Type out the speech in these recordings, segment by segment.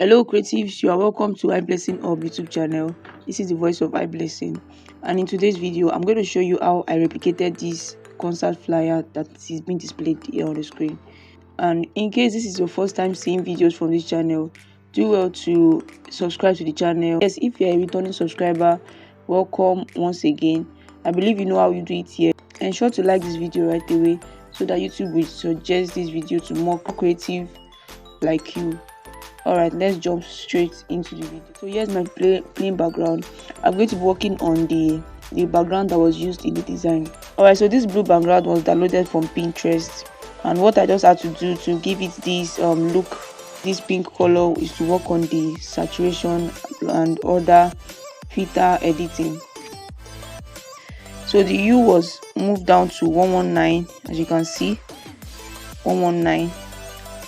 Hello creatives, you are welcome to iBlessing Hub YouTube channel. This is the voice of iBlessing, and in today's video I'm going to show you how I replicated this concert flyer that is being displayed here on the screen. And in case this is your first time seeing videos from this channel, do well to subscribe to the channel. Yes, if you are a returning subscriber, welcome once again. I believe you know how you do it here. Ensure to like this video right away so that YouTube will suggest this video to more creative like you. Alright, let's jump straight into the video. So here's my plain background. I'm going to be working on the background that was used in the design. Alright, so this blue background was downloaded from Pinterest, and what I just had to do to give it this look, this pink color, is to work on the saturation and other filter editing. So the hue was moved down to 119, as you can see, 119.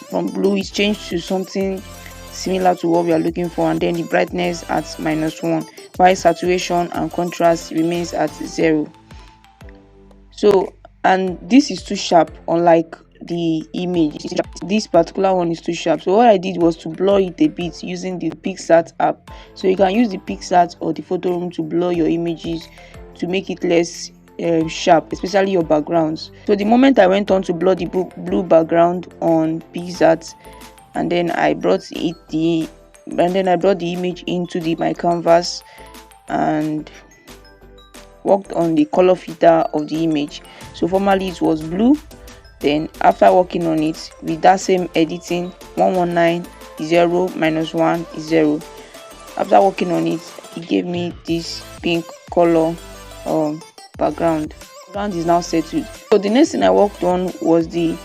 From blue it's changed to something similar to what we are looking for, and then the brightness at -1, while saturation and contrast remains at 0. So, and this is too sharp, unlike the image. This particular one is too sharp, so what I did was to blur it a bit using the PixelLab app. So you can use the PixelLab or the photo room to blur your images to make it less sharp, especially your backgrounds. So the moment I went on to blur the blue background on PixelLab, and then I brought the image into my canvas and worked on the color filter of the image. So formerly it was blue, then after working on it with that same editing, 119 is 0, -1 is 0. After working on it, it gave me this pink color background. The background is now settled. So the next thing I worked on was the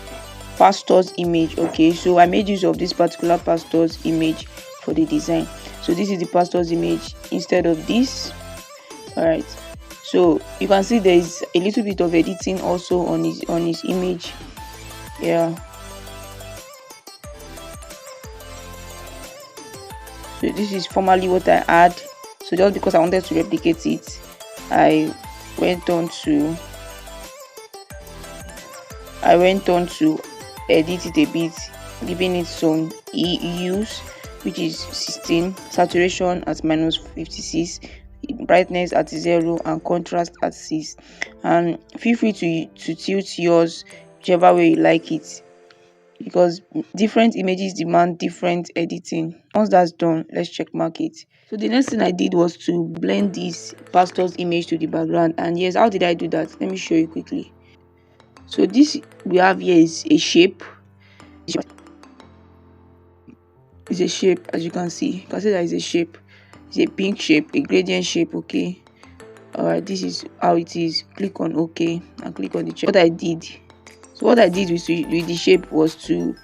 pastor's image. Okay, so I made use of this particular pastor's image for the design. So this is the pastor's image instead of this. All right, so you can see there is a little bit of editing also on his image. Yeah, so this is formally what I had. So just because I wanted to replicate it, I went on to edit it a bit, giving it some hues, which is 16, saturation at -56, brightness at 0, and contrast at 6. And feel free to tilt yours whichever way you like it, because different images demand different editing. Once that's done, let's check mark it. So the next thing I did was to blend this pastor's image to the background. And yes, how did I do that? Let me show you quickly. So this we have here is a shape. It's a shape, as you can see. You can see that it's a shape. It's a pink shape, a gradient shape. Okay. Alright, this is how it is. Click on OK and click on the check. What I did with the shape was to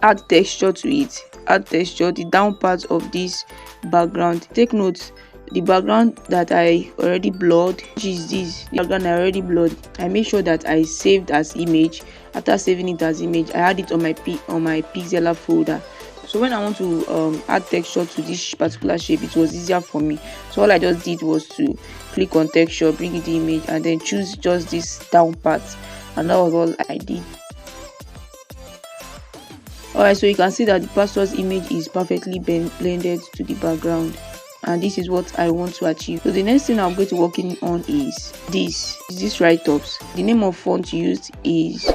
add texture to it. Add texture, the down part of this background. Take note, the background that I already blurred, which is this, the background I already blurred, I made sure that I saved as image. After saving it as image, I had it on my PixelLab folder. So when I want to add texture to this particular shape, it was easier for me. So all I just did was to click on texture, bring in the image, and then choose just this down part, and that was all I did. Alright, so you can see that the pastor's image is perfectly blended to the background, and this is what I want to achieve. So the next thing I'm going to working on is this write-ups. The name of font used is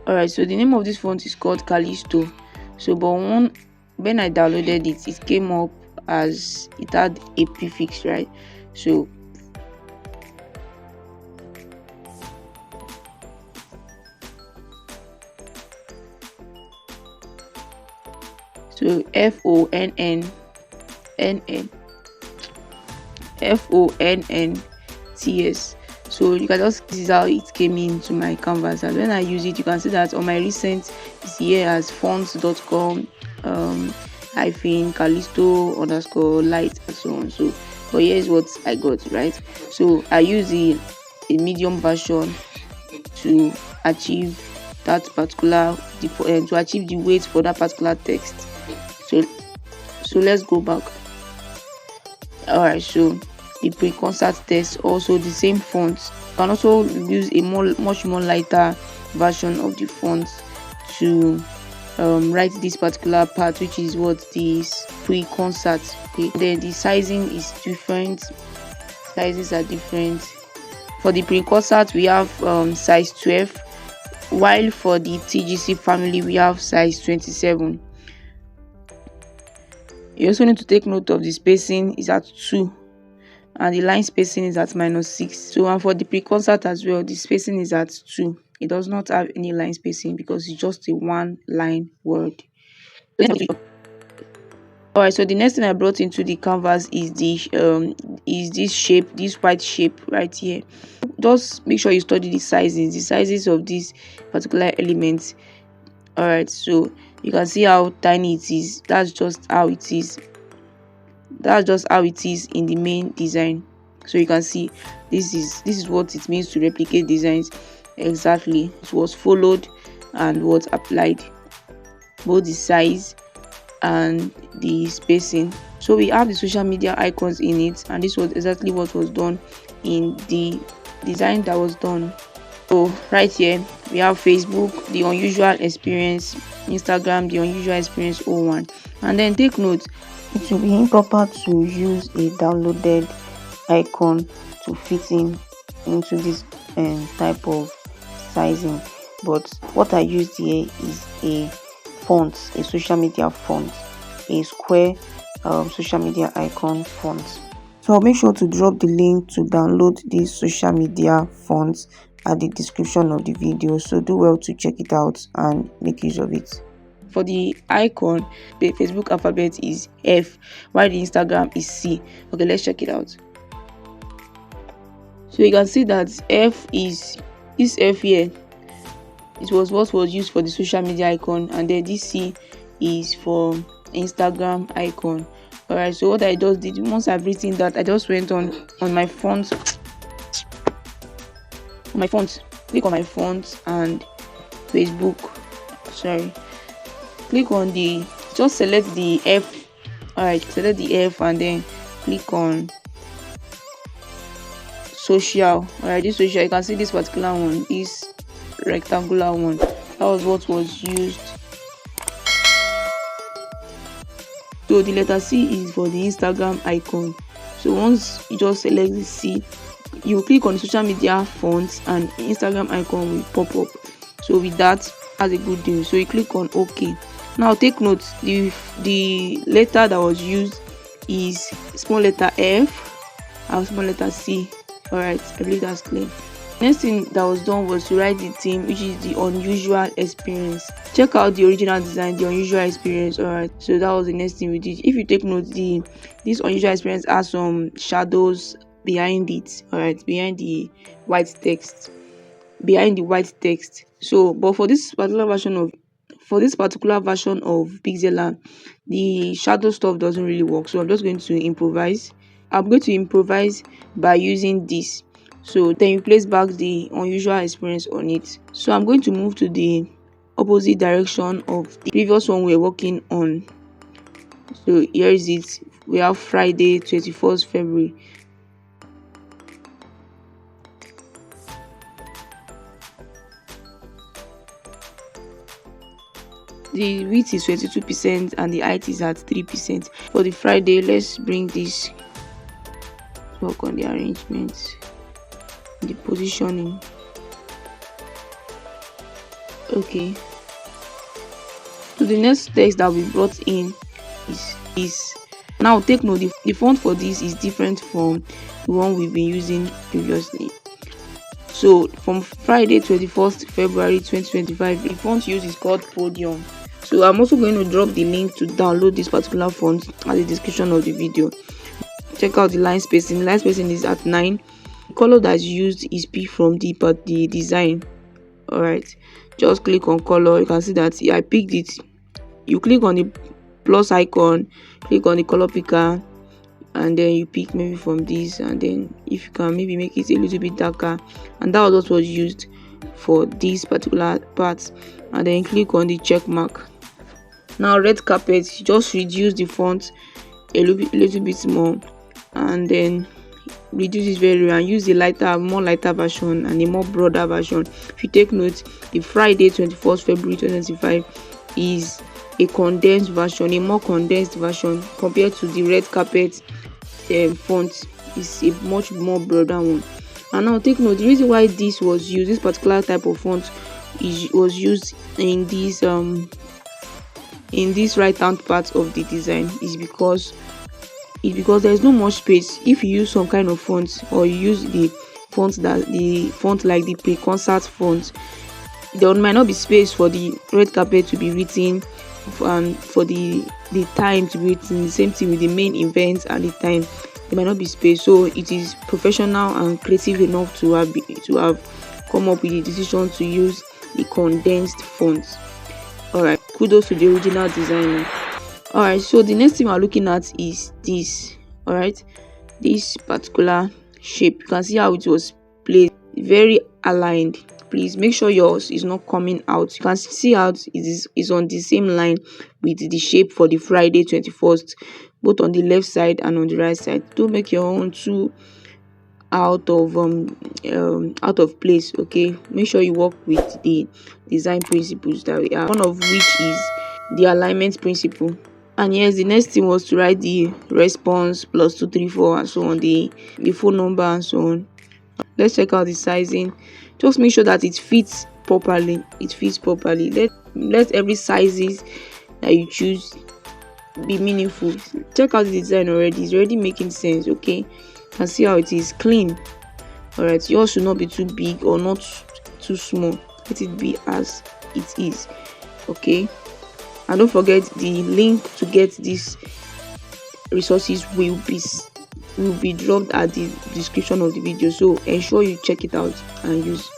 alright, so the name of this font is called Callisto. So but when I downloaded it, it came up as it had a prefix, right? So FONNTS. So you can just, this is how it came into my canvas, and when I use it, you can see that on my recent is here as fonts.com -Callisto_light and so on. So but here's what I got, right? So I use a medium version to achieve that particular to achieve the weight for that particular text. So let's go back. Alright, so the pre-concert text, also the same font. You can also use a much more lighter version of the font to write this particular part, which is what this pre-concert. Okay, then the sizing is different. Sizes are different. For the pre-concert we have size 12, while for the TGC family we have size 27. You also need to take note of the spacing is at 2 and the line spacing is at -6. So, and for the pre-concert as well, the spacing is at 2. It does not have any line spacing because it's just a one line word. Alright, so the next thing I brought into the canvas is this shape, this white shape right here. Just make sure you study the sizes of these particular elements. Alright, so you can see how tiny it is. That's just how it is in the main design. So you can see this is what it means to replicate designs exactly. It was followed and was applied, both the size and the spacing. So we have the social media icons in it, and this was exactly what was done in the design that was done. So right here we have Facebook, the unusual experience, Instagram, the unusual experience 01. And then take note, it will be improper to use a downloaded icon to fit into this type of sizing. But what I used here is a font, a social media font, a square social media icon font. So I'll make sure to drop the link to download this social media fonts at the description of the video, so do well to check it out and make use of it. For the icon, the Facebook alphabet is F, while the Instagram is C. Okay, let's check it out. So you can see that F is this F here. It was what was used for the social media icon, and then this C is for Instagram icon. Alright, so what I just did, once I've written that, I just went on my font, click on my font and Facebook. Click on just select the F. Alright, select the F and then click on social. Alright, this social, you can see this particular one, this rectangular one, that was what was used. So the letter C is for the Instagram icon. So once you just select the C, you click on social media fonts and Instagram icon will pop up. So with that, that's a good deal. So you click on OK. Now take note, the letter that was used is small letter F and small letter C. Alright, I believe that's clear. Next thing that was done was to write the theme, which is the unusual experience. Check out the original design, the unusual experience. Alright, so that was the next thing we did. If you take note, this unusual experience has some shadows behind it. Alright, behind the white text. So, but for this particular version of PixelLab, the shadow stuff doesn't really work. So I'm just going to improvise. I'm going to improvise by using this. So then you place back the unusual experience on it. So I'm going to move to the opposite direction of the previous one we're working on. So here is it. We have Friday, 21st February. The width is 22% and the height is at 3%. For the Friday, let's bring this, work on the arrangement, the positioning. Okay, so the next text that we brought in is this. Now take note, the font for this is different from the one we've been using previously. So from Friday 21st February 2025, the font used is called Podium. So I'm also going to drop the link to download this particular font at the description of the video. Check out the line spacing. Line spacing is at 9. The color that's used is picked from the design. Alright, just click on color. You can see that I picked it. You click on the plus icon, click on the color picker, and then you pick maybe from this, and then if you can maybe make it a little bit darker, and that was what was used for this particular part. And then click on the check mark. Now red carpet, just reduce the font a little bit more, and then reduce this very well and use a more lighter version and a more broader version. If you take note, the Friday 21st February 2025 is a condensed version, a more condensed version compared to the red carpet font. Is a much more broader one. And now take note, the reason why this was used, this particular type of font was used in this right hand part of the design is because there's no much space. If you use some kind of font, or you use the font like the pre-concert font, there might not be space for the red carpet to be written and for the time to be written. The same thing with the main events and the time, there might not be space. So it is professional and creative enough to have come up with the decision to use the condensed font. All right, kudos to the original designer. All right, so the next thing we're looking at is this. All right, this particular shape, you can see how it was placed, very aligned. Please make sure yours is not coming out. You can see how it is on the same line with the shape for the Friday 21st, both on the left side and on the right side. Don't make your own too out of place. Okay, make sure you work with the design principles that we have, one of which is the alignment principle. And yes, the next thing was to write the response +234 and so on, the phone number and so on. Let's check out the sizing. Just make sure that it fits properly. Let every sizes that you choose be meaningful. Check out the design already. It's already making sense. Okay, you can see how it is clean. All right, yours should not be too big or not too small. Let it be as it is. Okay, and don't forget the link to get these resources will be dropped at the description of the video, so ensure you check it out and use.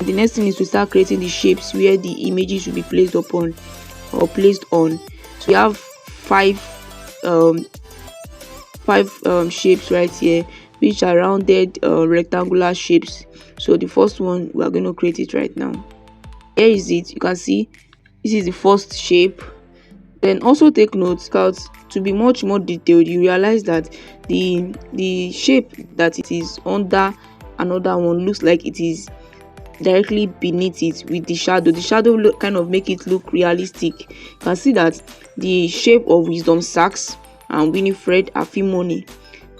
The next thing is to start creating the shapes where the images will be placed upon or placed on. So we have five shapes right here, which are rounded rectangular shapes. So the first one, we are going to create it right now. Here is it. You can see this is the first shape. Then also take note, scouts, to be much more detailed, you realize that the shape that it is under another one looks like it is directly beneath it with the shadow kind of make it look realistic. You can see that the shape of Wisdom Sachs and Winifred Afimoni,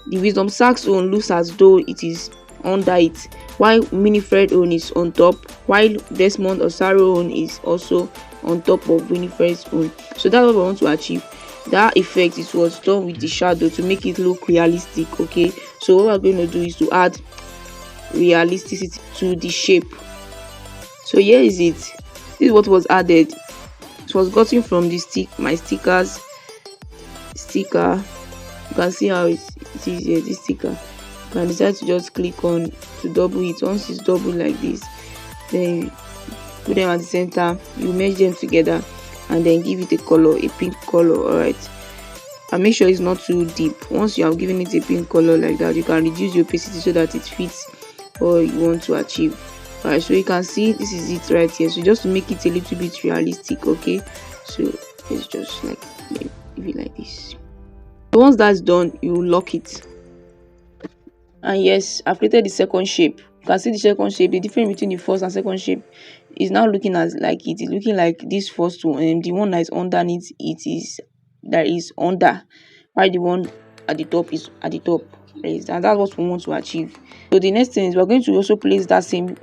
the Wisdom Sachs one looks as though it is under it, while Winifred own is on top, while Desmond Osaro own is also on top of Winifred's own. So that's what we want to achieve. That effect, it was done with the shadow to make it look realistic. Okay, so what we're going to do is to add realisticity to the shape. So here is it. This is what was added. It was gotten from the my sticker. You can see how it is here. This sticker, you can decide to just click on to double it. Once it's double like this, then you put them at the center, you merge them together and then give it a color, a pink color. All right, and make sure it's not too deep. Once you have given it a pink color like that, you can reduce the opacity so that it fits what you want to achieve. All right, so you can see this is it right here. So just to make it a little bit realistic. Okay, so it's just like leave it like this. So once that's done, you lock it. And yes, I've created the second shape. You can see the second shape. The difference between the first and second shape is now looking as like it is looking like this first one, and the one that is underneath that is under, while the one at the top is at the top. And that's what we want to achieve. So the next thing is we're going to also place that same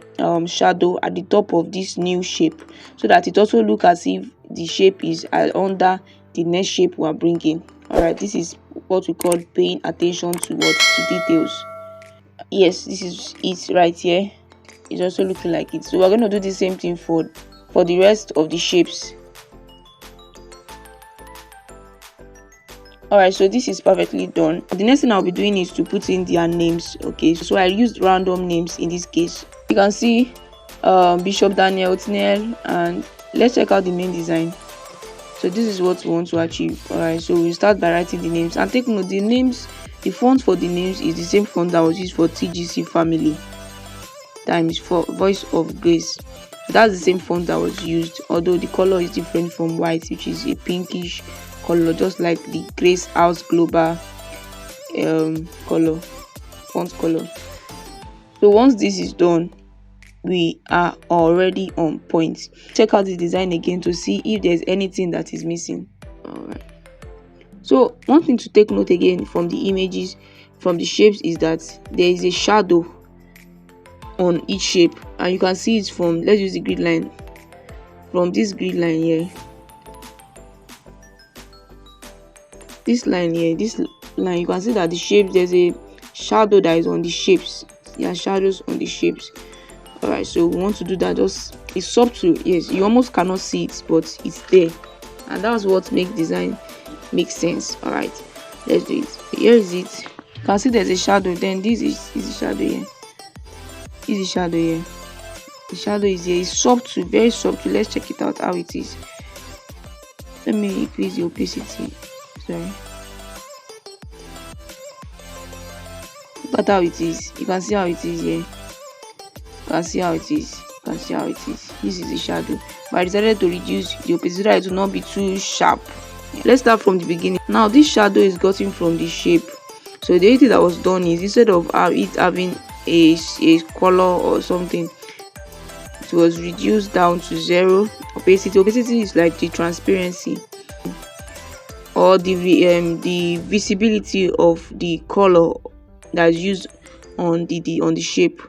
shadow at the top of this new shape, so that it also look as if the shape is under the next shape we are bringing. All right, this is what we call paying attention to details. Yes, this is it right here. It's also looking like it. So we're going to do the same thing for the rest of the shapes. All right, so this is perfectly done. The next thing I'll be doing is to put in their names. Okay, so I used random names in this case. You can see Bishop Daniel Otniel, and let's check out the main design. So this is what we want to achieve. All right, so we start by writing the names, and take note, the names, the font for the names is the same font that was used for TGC Family times for Voice of Grace. So that's the same font that was used, although the color is different from white, which is a pinkish color, just like the Grace House Global color, font color. So once this is done, we are already on point. Check out the design again to see if there's anything that is missing. All right. So one thing to take note again from the images, from the shapes, is that there is a shadow on each shape, and you can see it from, let's use the grid line, from this grid line here, this line here, this line, you can see that the shapes, there's a shadow that is on the shapes. There are shadows on the shapes. All right, so we want to do that. Just, it's subtle, yes, you almost cannot see it, but it's there, and that's what makes design make sense. All right, let's do it. Here is it. You can see there's a shadow, then this is the shadow here. This is the shadow here. The shadow is here. It's subtle, very subtle. Let's check it out how it is. Let me increase the opacity. Sorry. Look at how it is. You can see how it is here. You can see how it is. You can see how it is. This is the shadow. But I decided to reduce the opacity so that it will not be too sharp. Let's start from the beginning. Now this shadow is gotten from the shape. So the only thing that was done is, instead of it having a color or something, it was reduced down to 0 opacity. Opacity is like the transparency or the visibility of the color that's used on the shape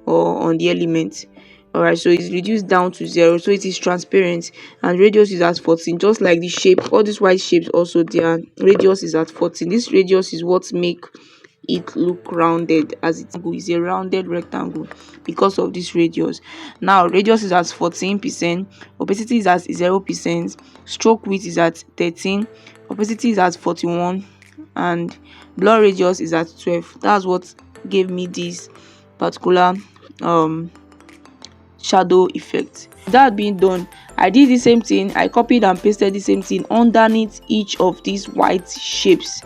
or on the element. All right, so it's reduced down to 0, so it is transparent, and radius is at 14, just like the shape. All these white shapes also, their radius is at 14. This radius is what make it look rounded, as it is a rounded rectangle because of this radius. Now radius is at 14%, opacity is at 0%, stroke width is at 13, opacity is at 41, and blur radius is at 12. That's what gave me this particular shadow effect. That being done, I did the same thing. I copied and pasted the same thing underneath each of these white shapes.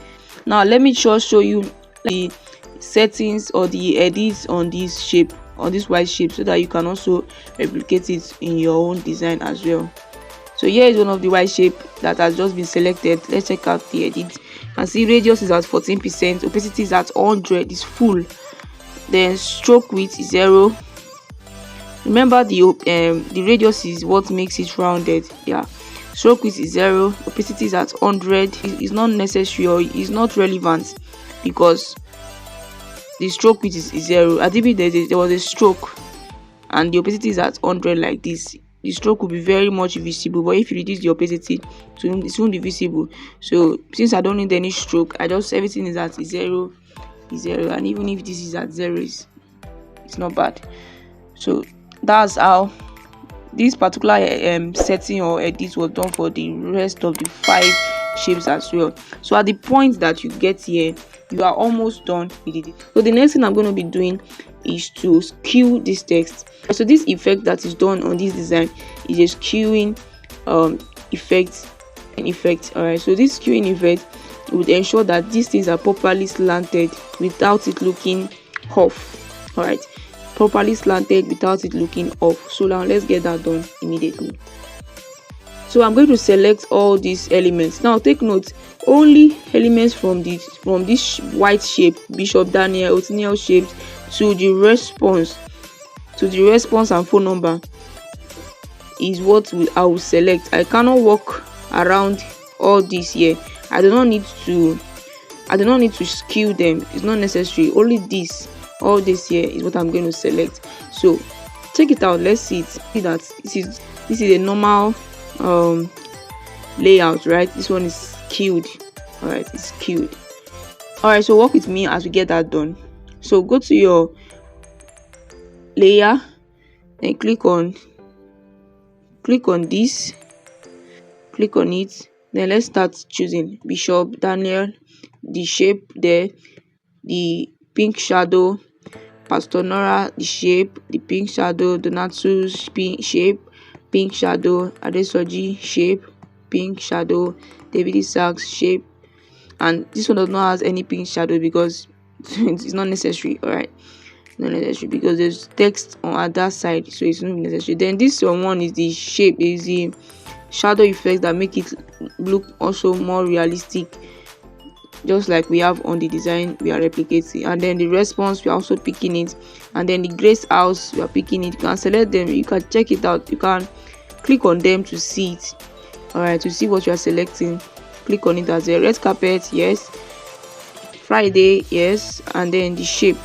Now let me just show you the settings or the edits on this shape, on this white shape, so that you can also replicate it in your own design as well. So here is one of the white shape that has just been selected. Let's check out the edit. And see, radius is at 14%, opacity is at 100, is full, then stroke width is 0. Remember, the radius is what makes it rounded. Yeah, stroke width is 0, opacity is at 100. It's not necessary, or it's not relevant, because the stroke width is 0. At the there was a stroke and the opacity is at 100 like this, the stroke will be very much visible, but if you reduce the opacity, it won't be visible. So since I don't need any stroke, I just, everything is at 0, and even if this is at 0, it's not bad. So that's how this particular setting or edit was done for the rest of the 5 shapes as well. So at the point that you get here, you are almost done with it. So the next thing I'm going to be doing is to skew this text. So this effect that is done on this design is a skewing effect. All right, so this skewing effect would ensure that these things are properly slanted without it looking off. All right, properly slanted without it looking off. So now let's get that done immediately. So I'm going to select all these elements. Now take note, only elements from this white shape, Bishop Daniel Othniel shapes, to the response and phone number is what I will select. I cannot walk around all this here. I do not need to skew them. It's not necessary. Only this, all this here is what I'm going to select. So check it out. Let's see it. See that this is a normal layout, right? This one is skewed. All right, it's skewed. All right, so work with me as we get that done. So go to your layer, then click on this, click on it, then let's start choosing Bishop Daniel, the shape there, the pink shadow, Pastor Nora, the shape, the pink shadow, Donatu's shape, pink shadow, Adesoji shape, pink shadow, David Isaacs shape, and this one does not have any pink shadow because it's not necessary. All right, not necessary because there's text on that side, so it's not necessary. Then this one is the shape, is the shadow effects that make it look also more realistic. just like we have on the design we are replicating. And then the response, we are also picking it. And then the grace house, we are picking it. You can select them, you can check it out, you can click on them to see it. All right, to see what you are selecting, click on it as a red carpet, yes. Friday, yes. And then the shape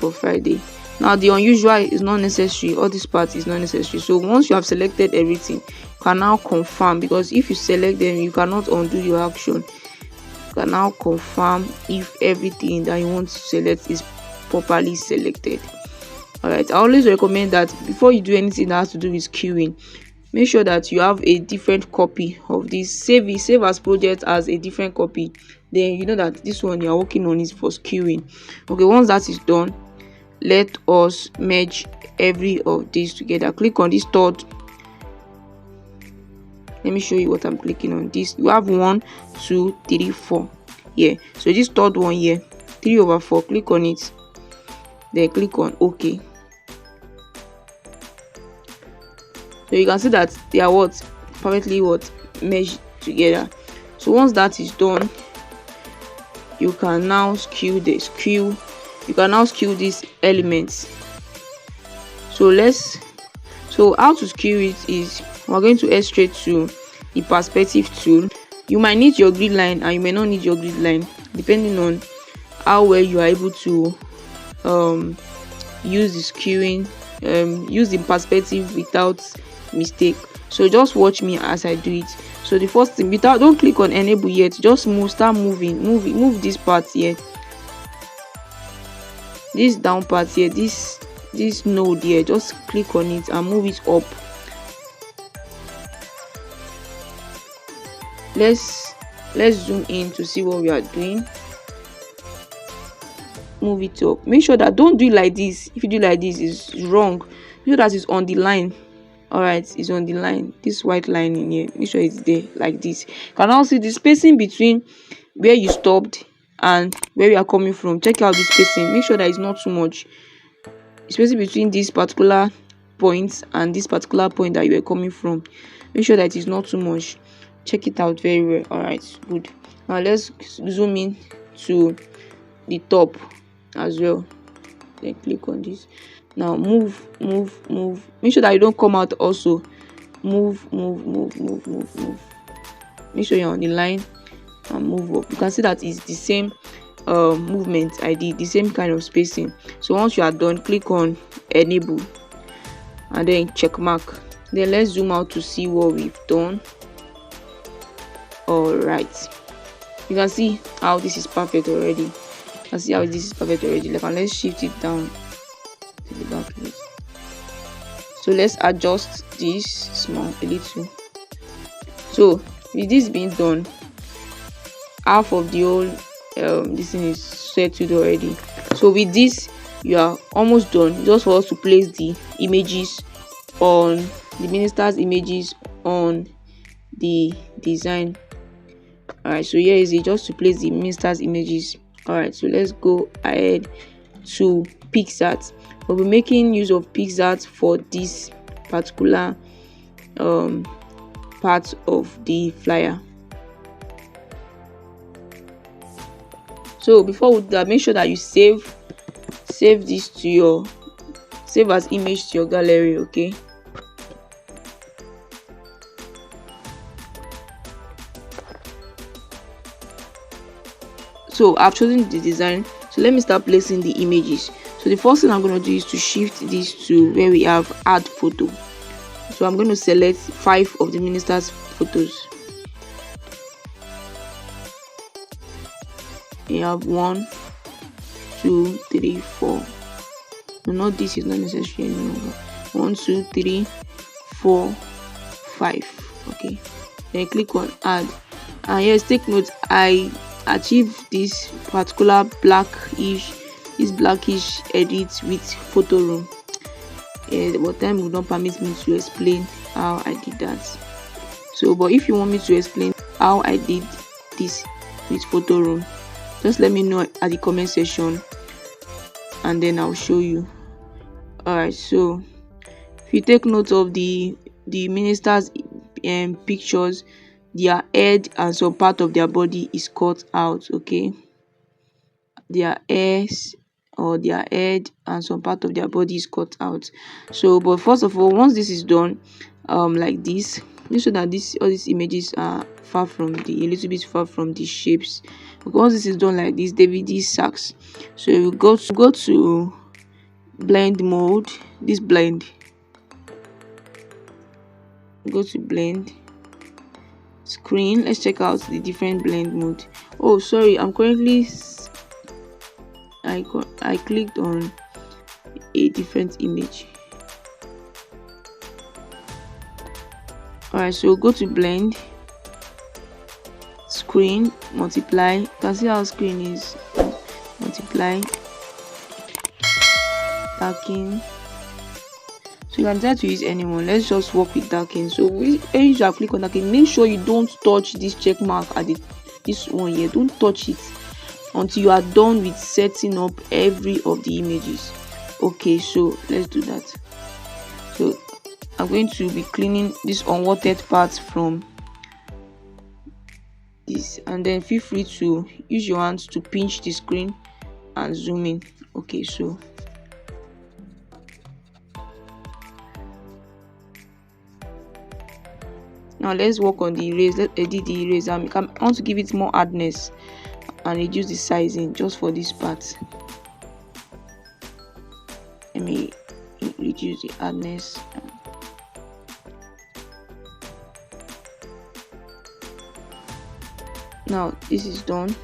of Friday. Now the unusual is not necessary, all this part is not necessary. So once you have selected everything, you can now confirm, because if you select them, you cannot undo your action. You can now confirm if everything that you want to select is properly selected. All right, I always recommend that before you do anything that has to do with queuing, make sure that you have a different copy of this. Save as project as a different copy, then you know that this one you are working on is for queuing. Okay, once that is done, let us merge every of these together. Click on this third. Let me show you what I'm clicking on. This, you have 1 2 3 4 here. So this third one here, 3/4, click on it, then click on OK. So you can see that they are perfectly merged together. So once that is done, you can now skew these elements. So how to skew it is, we're going to head straight to the perspective tool. You might need your grid line and you may not need your grid line, depending on how well you are able to use the skewing, use the perspective without mistake. So just watch me as I do it. So the first thing, don't click on enable yet, just start moving, move this part here, this down part here, this node here, just click on it and move it up. Let's zoom in to see what we are doing. Move it up. Make sure that don't do it like this. If you do like this, it's wrong. Make sure that it's on the line. All right, it's on the line, this white line in here. Make sure it's there like this. You can now see the spacing between where you stopped and where we are coming from. Check out the spacing. Make sure that it's not too much. Spacing between this particular point and this particular point that you are coming from, make sure that it is not too much. Check it out very well. All right, good. Now let's zoom in to the top as well, then click on this. Now move. Make sure that you don't come out also. Move. Make sure you're on the line and move up. You can see that it's the same movement I did, the same kind of spacing. So once you are done, click on enable and then check mark. Then let's zoom out to see what we've done. All right, you can see how this is perfect already. Like, and let's shift it down to the back. So let's adjust this small a little. So with this being done, half of the whole this thing is settled already. So with this, you are almost done. Just for us to place the images on the minister's images on the design. All right, so here is it, just to place the minister's images. All right, so let's go ahead to PixelLab. We'll be making use of PixelLab for this particular part of the flyer. So before we do that, make sure that you save this to your save as image to your gallery. Okay, so I've chosen the design. So let me start placing the images. So the first thing I'm going to do is to shift this to where we have add photo. So I'm going to select 5 of the minister's photos. You have 1 2 3 4. No, not this is not necessary any longer. 1 2 3 4 5. Okay, then click on add. And yes, take note, I achieve this particular blackish edit with photo room. But time will not permit me to explain how I did that. So but if you want me to explain how I did this with photo room, just let me know at the comment section and then I'll show you. All right, so if you take note of the minister's pictures, their head and some part of their body is cut out. Okay, their ears or their head and some part of their body is cut out. So but first of all, once this is done, like this, make sure that this all these images are far from a little bit far from the shapes. Because once this is done like this, DVD sucks. So you go to blend mode, this blend, go to blend screen. Let's check out the different blend mode. Oh sorry, I'm currently I clicked on a different image. Alright, so go to blend screen, multiply. You can see how screen is. Multiply, darken. So you can decide to use anyone. Let's just work with darken. So when you have click on darken, make sure you don't touch this check mark at this one here. Don't touch it until you are done with setting up every of the images. Okay, so let's do that. So I'm going to be cleaning this unwanted part from this, and then feel free to use your hands to pinch the screen and zoom in. Okay, so now let's work on the erase. Let's edit the erase. I want to give it more hardness and reduce the sizing just for this part. Let me reduce the hardness. Now this is done.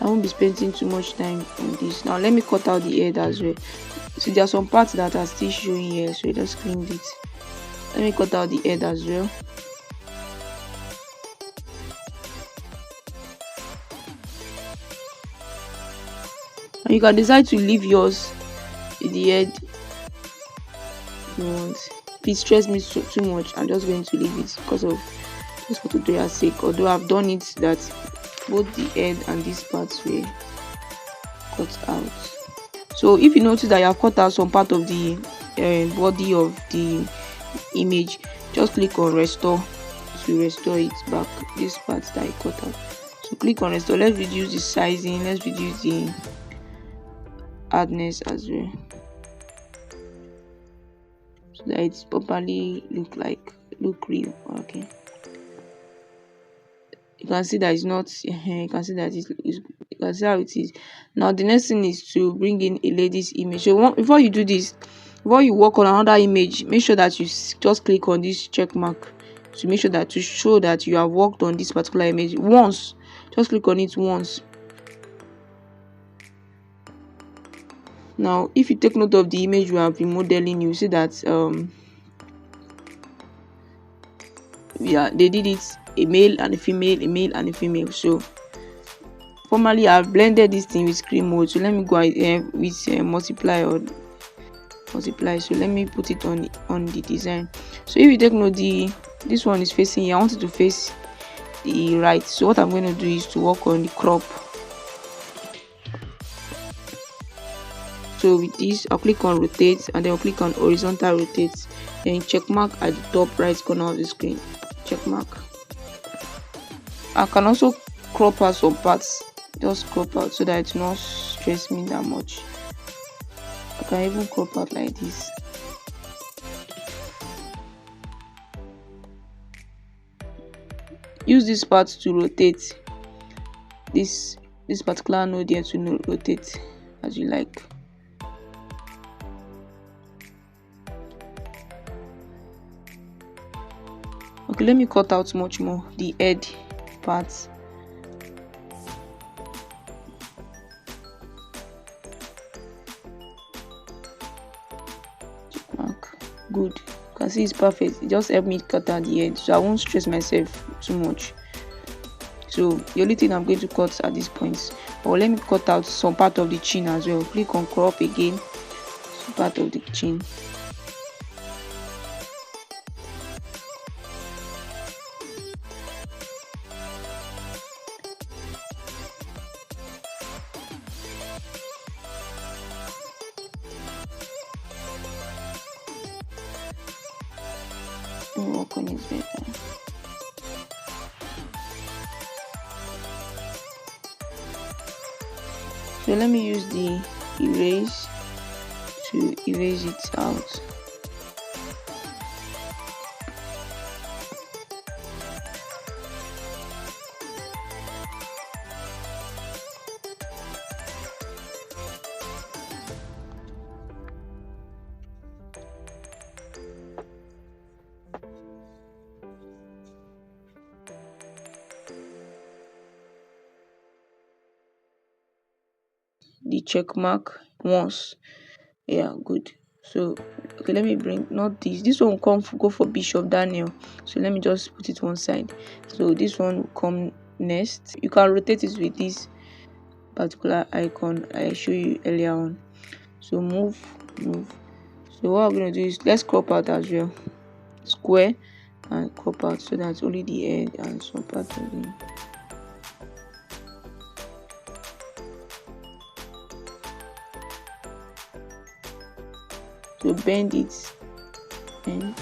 I won't be spending too much time on this. Now let me cut out the head as well. So there are some parts that are still showing here, so just clean it. Let me cut out the head as well. And you can decide to leave yours with the head if you want. If it stress me too much, I'm just going to leave it because of just for tutorial's sake. Although I've done it that both the head and these parts were cut out. So if you notice that you have cut out some part of the body of the image, just click on restore to restore it back. This part that I cut out. So click on restore. Let's reduce the sizing. Let's reduce the hardness as well, so that it's properly look real. Okay. You can see that it's not. You can see that you can see how it is. Now the next thing is to bring in a lady's image. So before you do this, before you work on another image, make sure that you just click on this check mark to make sure that to show that you have worked on this particular image once. Just click on it once. Now if you take note of the image you have been modeling, you see that yeah, they did it a male and a female, a male and a female. So formally I've blended this thing with screen mode. So let me go with multiply or multiply. So let me put it on the design. So if you take note, this one is facing here. I want it to face the right. So what I'm going to do is to work on the crop. So with this, I'll click on rotate and then I'll click on horizontal rotate. Then check mark at the top right corner of the screen. Check mark. I can also crop out some parts. Just crop out so that it will not stress me that much. I can even crop out like this. Use this part to rotate this particular node here to rotate as you like. Okay, let me cut out much more the head parts. Mark. Good. You can see it's perfect. It just helped me cut out the head, so I won't stress myself too much. So the only thing I'm going to cut at this point, or let me cut out some part of the chin as well. Click on crop again, some part of the chin. Let me work on it better. So let me use the erase to erase it out. The check mark once. Yeah, good. So okay, let me bring not this one will go for Bishop Daniel, so let me just put it one side. So this one will come next. You can rotate it with this particular icon I showed you earlier on. So move. So what I'm going to do is let's crop out as well, square and crop out, so that's only the head and some part of the so bend it and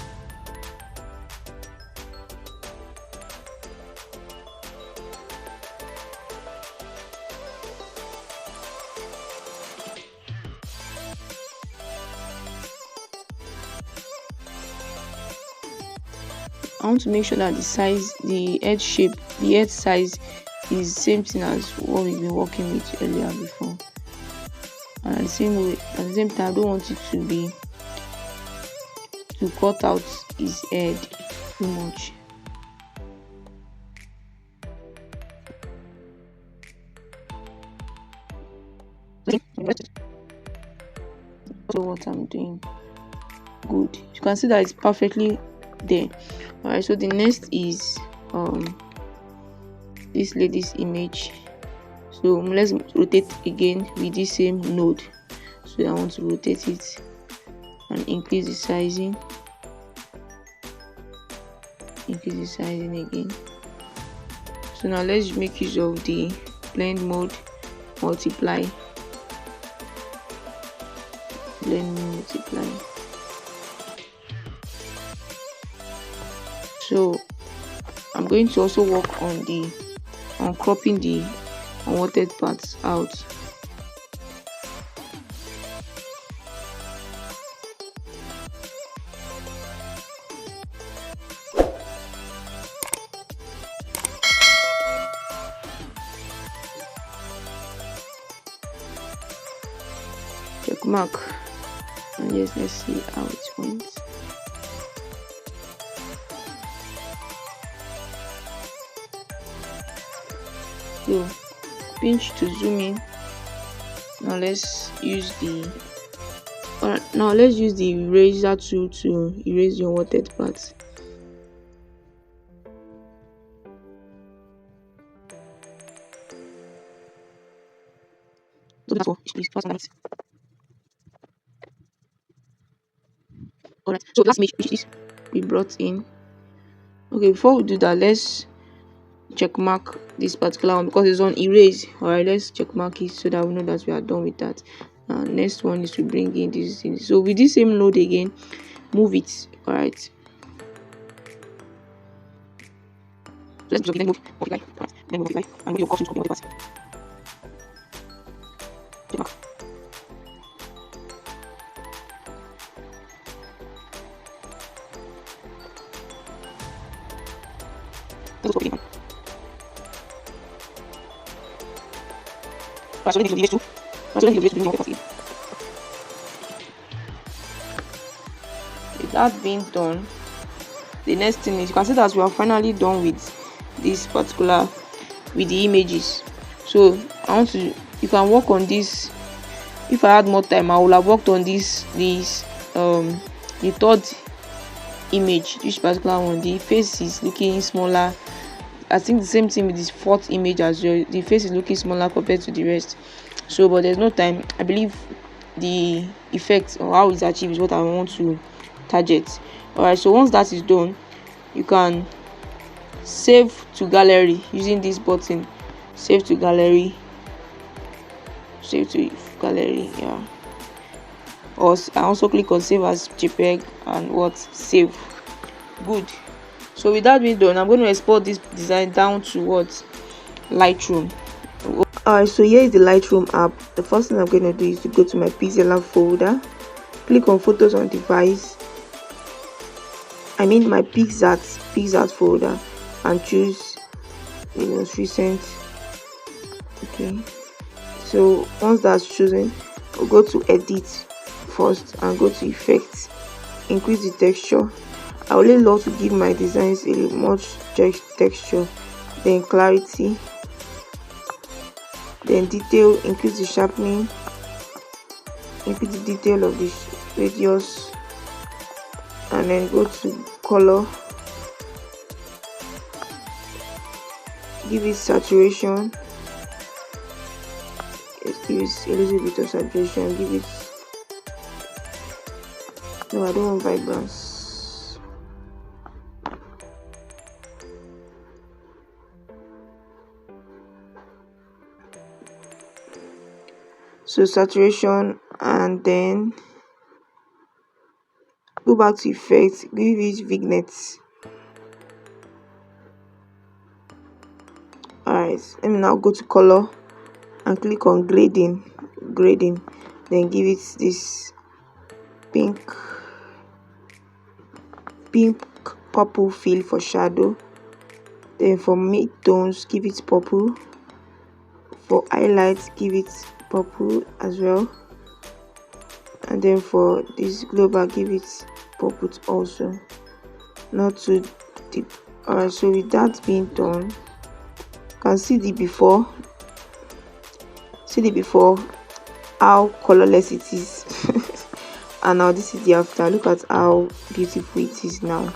I want to make sure that the size, the head shape, the head size is same thing as what we've been working with earlier before. And at the same time, I don't want it to cut out his head too much. So what I'm doing, good. You can see that it's perfectly there. Alright, so the next is this lady's image. So let's rotate again with the same node. So I want to rotate it and increase the sizing. Increase the sizing again. So now let's make use of the blend mode, multiply. Blend mode, multiply. So I'm going to also work on cropping the unwanted parts out. Check mark, and yes, let's see how it went. So pinch to zoom in. Now let's use the eraser tool to erase the unwanted parts. Alright, so last image is we brought in. Okay, before we do that, let's check mark this particular one because it's on erase. Alright, let's check mark it so that we know that we are done with that. Next one is to bring in this thing. So with this same node again, move it. Alright, let's then move multiply. Then multiply and your cost to multiply. Check mark. Let's go. So then you with that being done, the next thing is you can see that we are finally done with this particular with the images. So you can work on this. If I had more time, I would have worked on the third image. This particular one, the face is looking smaller. I think the same thing with this fourth image as well. The face is looking smaller compared to the rest. So, but there's no time. I believe the effect or how it's achieved is what I want to target. Alright, so once that is done, you can save to gallery using this button. Save to gallery. Save to gallery. Yeah. Or I also click on save as JPEG and what save. Good. So with that being done, I'm going to export this design down to what? Lightroom. Alright, so here is the Lightroom app. The first thing I'm going to do is to go to my PixelLab folder, click on photos on device, I mean my PixArt folder, and choose the most recent. Okay, so once that's chosen, we'll go to edit first and go to effects, increase the texture. I only love to give my designs a much texture, then clarity, then detail, increase the sharpening, increase the detail of this radius, and then go to color, give it saturation, give it a little bit of saturation, give it, no, I don't want vibrance. So saturation, and then go back to effects, give it vignette. Alright, let me now go to color and click on grading, then give it this pink purple feel for shadow. Then for mid-tones, give it purple. For highlights, give it purple as well. And then for this global, give it purple also, not too deep. Alright, so with that being done, you can see the before, how colorless it is. And now this is the after. Look at how beautiful it is now.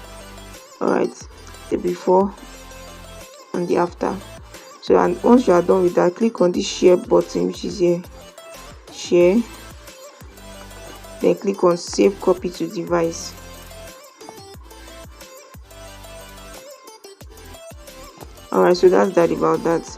Alright, the before and the after. So, and once you are done with that, click on this share button, which is here, share, then click on save copy to device. Alright, so that's that about that.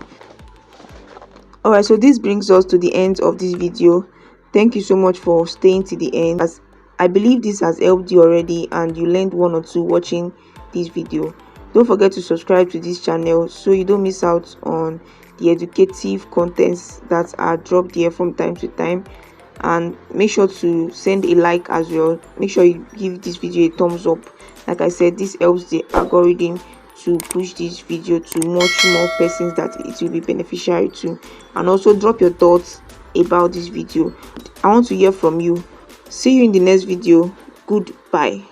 Alright, so this brings us to the end of this video. Thank you so much for staying to the end, as I believe this has helped you already and you learned one or two watching this video. Don't forget to subscribe to this channel so you don't miss out on the educative contents that are dropped here from time to time, and make sure to send a like as well. Make sure you give this video a thumbs up. Like I said, this helps the algorithm to push this video to much more persons that it will be beneficiary to. And also drop your thoughts about this video. I want to hear from you. See you in the next video. Goodbye.